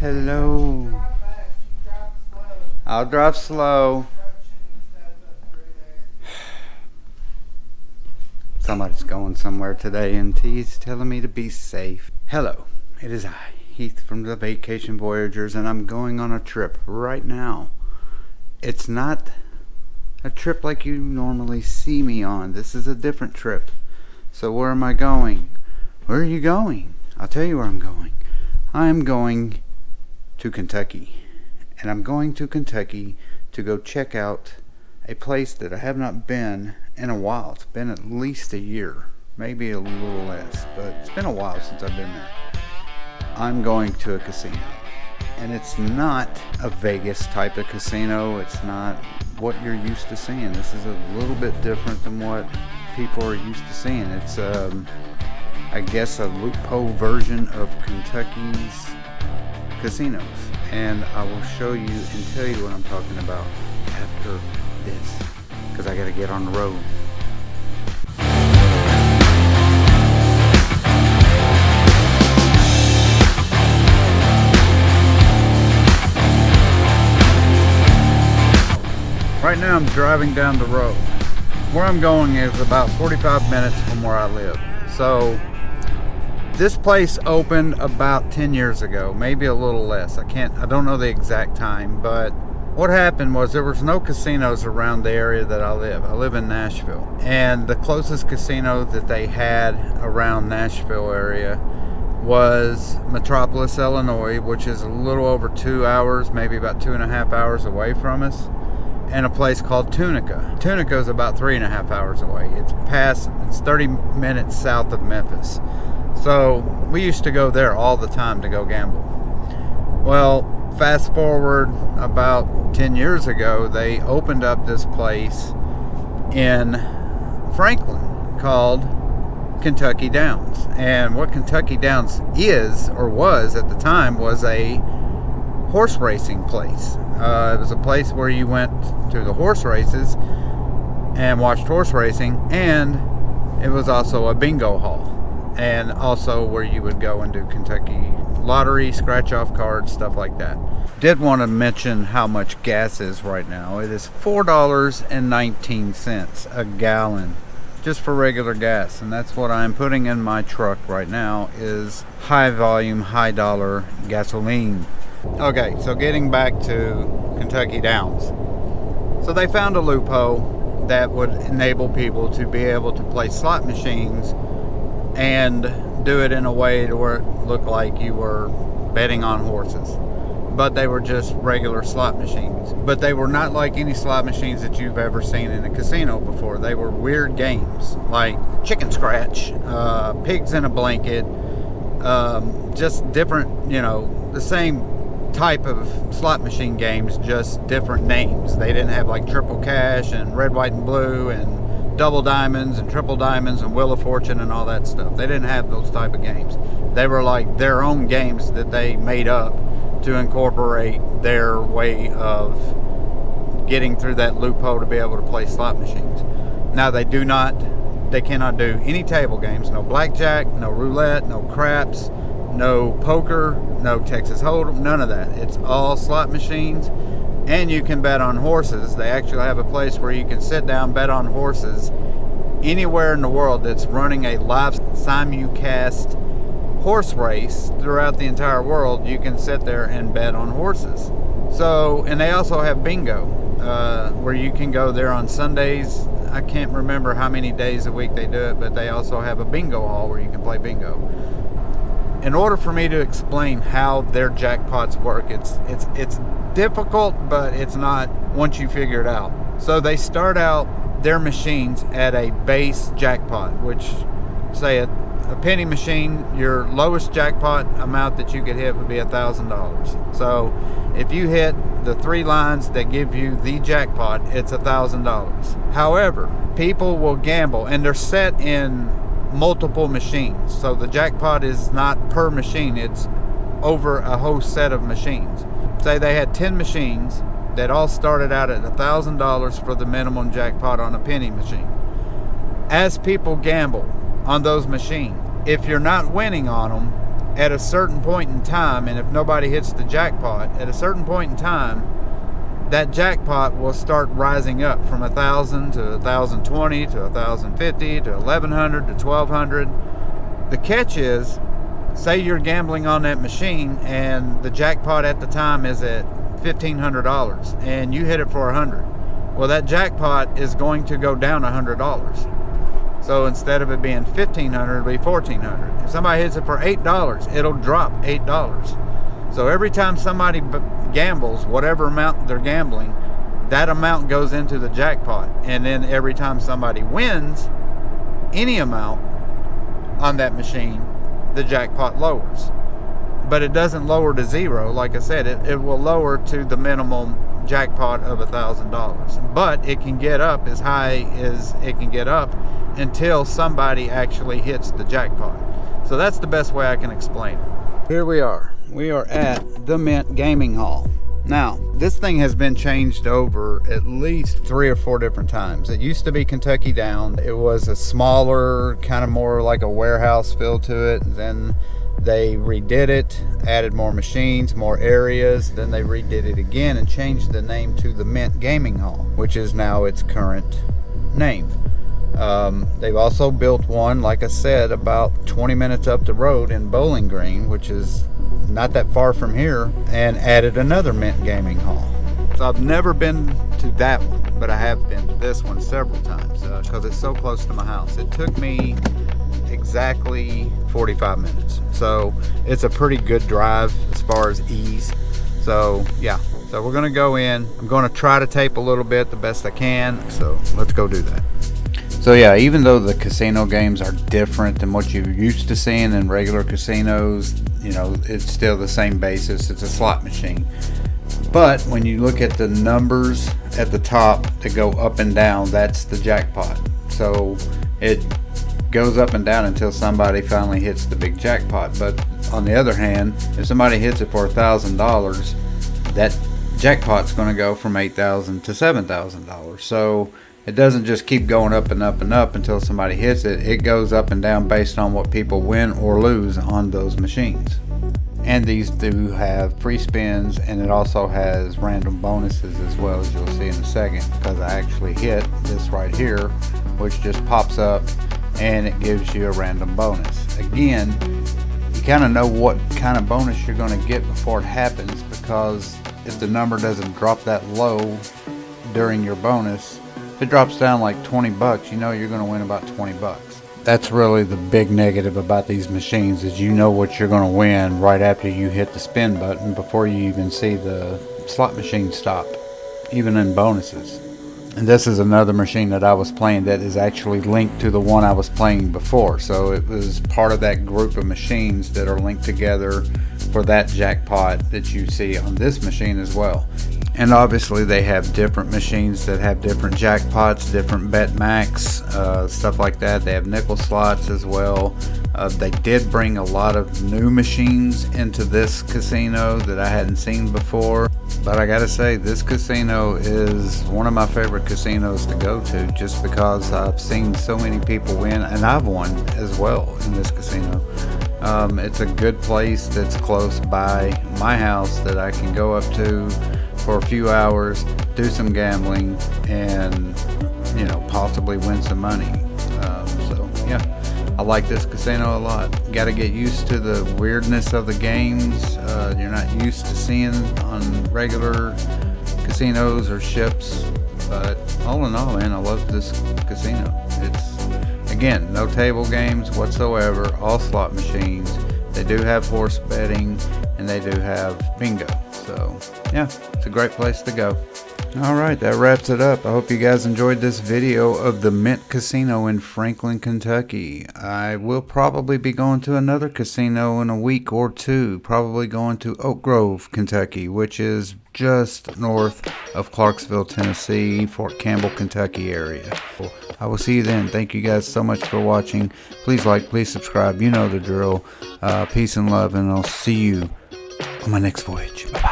Hello. I'll drive slow. Somebody's going somewhere today and he's telling me to be safe. Hello, it is I, Heath from the Vacation Voyagers, and I'm going on a trip right now. It's not a trip like you normally see me on. This is a different trip. So where am I going? Where are you going? I'll tell you where I'm going. I'm going to Kentucky. And I'm going to Kentucky to go check out a place that I have not been in a while. It's been at least a year, maybe a little less, but it's been a while since I've been there. I'm going to a casino. And it's not a Vegas type of casino. It's not what you're used to seeing. This is a little bit different than what people are used to seeing. It's, I guess, a loophole version of Kentucky's casinos. And I will show you and tell you what I'm talking about after this, because I got to get on the road. Right now I'm driving down the road. Where I'm going is about 45 minutes from where I live. So this place opened about 10 years ago, maybe a little less. I don't know the exact time, but what happened was there was no casinos around the area that I live. I live in Nashville, and the closest casino that they had around Nashville area was Metropolis, Illinois, which is a little over 2 hours, maybe about 2.5 hours away from us, and a place called Tunica. Tunica is about 3.5 hours away. It's 30 minutes south of Memphis. So we used to go there all the time to go gamble. Well, fast forward about 10 years ago, they opened up this place in Franklin called Kentucky Downs. And what Kentucky Downs is, or was at the time, was a horse racing place. It was a place where you went to the horse races and watched horse racing, and it was also a bingo hall, and also where you would go and do Kentucky lottery, scratch off cards, stuff like that. Did want to mention how much gas is right now. It is $4.19 a gallon just for regular gas, and that's what I'm putting in my truck right now, is high volume, high dollar gasoline. Okay, so getting back to Kentucky Downs. So they found a loophole that would enable people to be able to play slot machines and do it in a way to where it looked like you were betting on horses. But they were just regular slot machines. But they were not like any slot machines that you've ever seen in a casino before. They were weird games, like chicken scratch, pigs in a blanket, just different, the same type of slot machine games, just different names. They didn't have like triple cash and red, white, and blue and double diamonds and triple diamonds and wheel of fortune and all that stuff. They didn't have those type of games. They were like their own games that they made up to incorporate their way of getting through that loophole to be able to play slot machines. Now they cannot do any table games. No blackjack, no roulette, no craps, no poker, no Texas Hold'em, none of that. It's all slot machines, and you can bet on horses. They actually have a place where you can sit down, bet on horses anywhere in the world that's running a live Simulcast horse race throughout the entire world. You can sit there and bet on horses. So, and they also have bingo, where you can go there on Sundays. I can't remember how many days a week they do it, but they also have a bingo hall where you can play bingo. In order for me to explain how their jackpots work, it's difficult, but it's not once you figure it out. So they start out their machines at a base jackpot, which, say a penny machine, your lowest jackpot amount that you could hit would be $1,000. So if you hit the 3 lines that give you the jackpot, it's $1,000. However, people will gamble, and they're set in multiple machines. So the jackpot is not per machine, it's over a whole set of machines. Say they had 10 machines that all started out at $1,000 for the minimum jackpot on a penny machine. As people gamble on those machines, if you're not winning on them, at a certain point in time, and if nobody hits the jackpot, at a certain point in time, that jackpot will start rising up from 1,000 to 1,020 to 1,050 to 1,100 to 1,200. The catch is, say you're gambling on that machine and the jackpot at the time is at $1,500 and you hit it for 100. Well, that jackpot is going to go down $100. So instead of it being $1,500, it'll be $1,400. If somebody hits it for $8, it'll drop $8. So every time somebody gambles, whatever amount they're gambling, that amount goes into the jackpot. And then every time somebody wins any amount on that machine, the jackpot lowers. But it doesn't lower to zero. Like I said, it will lower to the minimum jackpot of $1,000. But it can get up as high as it can get up until somebody actually hits the jackpot. So that's the best way I can explain it. Here we are. We are at the Mint Gaming Hall. Now, this thing has been changed over at least 3 or 4 different times. It used to be Kentucky Down. It was a smaller, kind of more like a warehouse feel to it. Then they redid it, added more machines, more areas. Then they redid it again and changed the name to the Mint Gaming Hall, which is now its current name. They've also built one, like I said, about 20 minutes up the road in Bowling Green, which is not that far from here, and added another Mint Gaming Hall. So I've never been to that one, but I have been to this one several times because it's so close to my house. It took me exactly 45 minutes. So it's a pretty good drive as far as ease. So yeah, so we're gonna go in. I'm gonna try to tape a little bit the best I can. So let's go do that. So yeah, even though the casino games are different than what you're used to seeing in regular casinos, you know, it's still the same basis. It's a slot machine. But when you look at the numbers at the top that go up and down, that's the jackpot. So it goes up and down until somebody finally hits the big jackpot. But on the other hand, if somebody hits it for $1,000, that jackpot's going to go from $8,000 to $7,000. So it doesn't just keep going up and up and up until somebody hits it. It goes up and down based on what people win or lose on those machines. And these do have free spins, and it also has random bonuses as well, as you'll see in a second, because I actually hit this right here, which just pops up and it gives you a random bonus. Again, you kind of know what kind of bonus you're going to get before it happens, because if the number doesn't drop that low during your bonus, if it drops down like 20 bucks, you know you're going to win about 20 bucks. That's really the big negative about these machines, is you know what you're going to win right after you hit the spin button before you even see the slot machine stop, even in bonuses. And this is another machine that I was playing that is actually linked to the one I was playing before. So it was part of that group of machines that are linked together for that jackpot that you see on this machine as well. And obviously they have different machines that have different jackpots, different bet max, stuff like that. They have nickel slots as well. They did bring a lot of new machines into this casino that I hadn't seen before. But I gotta say, this casino is one of my favorite casinos to go to, just because I've seen so many people win, and I've won as well in this casino. It's a good place that's close by my house that I can go up to for a few hours, do some gambling, and you know, possibly win some money. So yeah, I like this casino a lot. Got to get used to the weirdness of the games. You're not used to seeing on regular casinos or ships, but all in all, man, I love this casino. It's, again, no table games whatsoever, all slot machines. They do have horse betting, and they do have bingo. So yeah, it's a great place to go. Alright, that wraps it up. I hope you guys enjoyed this video of the Mint Casino in Franklin, Kentucky. I will probably be going to another casino in a week or two. Probably going to Oak Grove, Kentucky, which is just north of Clarksville, Tennessee, Fort Campbell, Kentucky area. I will see you then. Thank you guys so much for watching. Please like, please subscribe. You know the drill. Peace and love, and I'll see you on my next voyage. Bye-bye.